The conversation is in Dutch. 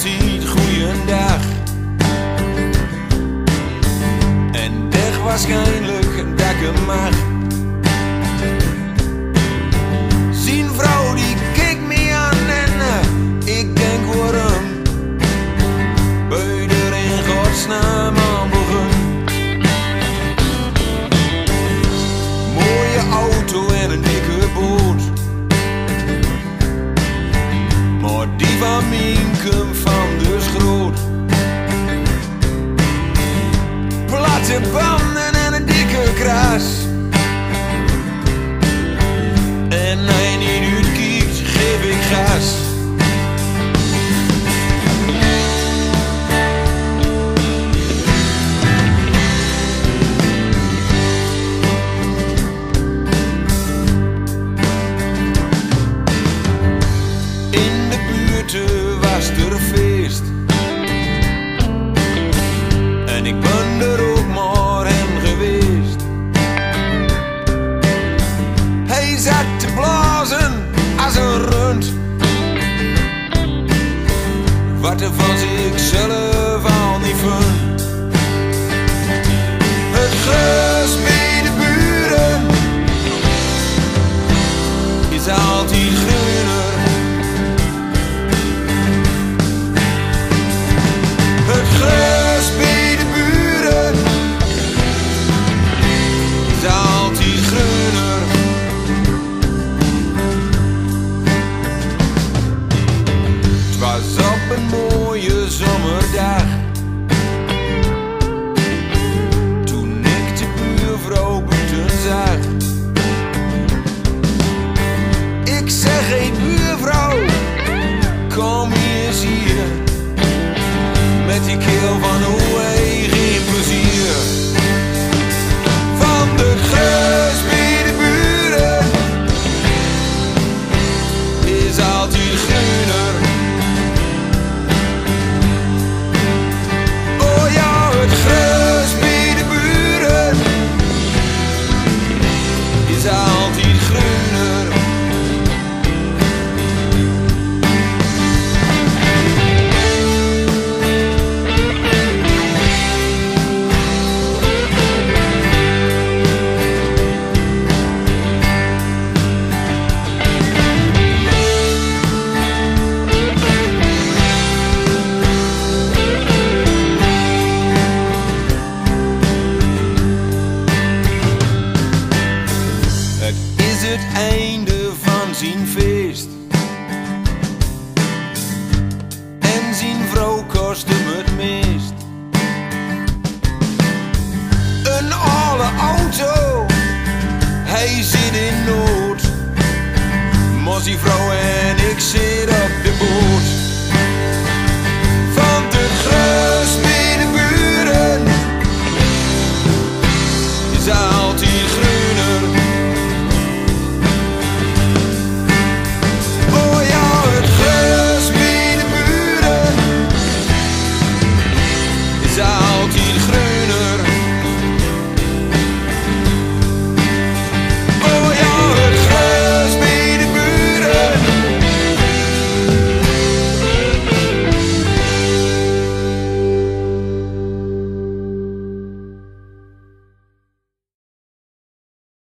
altijd goeiedag. En dag waarschijnlijk dat ik hem mag. Zijn vrouw die kijkt me aan en ik denk waarom. Buiten in godsnaam aan begon. Mooie auto en een dikke boot. Maar die van mij komt van de schroot. Platte banden en een dikke kras. En hij niet uitkijkt, geef ik gas. In de buurt was er feest. En ik ben er ook maar heen geweest. Hij zat te blazen als een rund. Wat er van zichzelf al niet vond. Het gras bij de buren is altijd groener. Het gras bij de buren is altijd groener. Het was op een mooie zomerdag. Toen ik de buurvrouw buiten zag. Ik zeg, hey buurvrouw, kom eens hier. Met die keel van hoe hij geen plezier. Van de gras bij de buren is altijd groener. Oh ja, het gras bij de buren is altijd groener. Het einde van zijn feest. En zijn vrouw kost hem het meest. Een oude auto, hij zit in nood. Maar zijn vrouw en ik zit op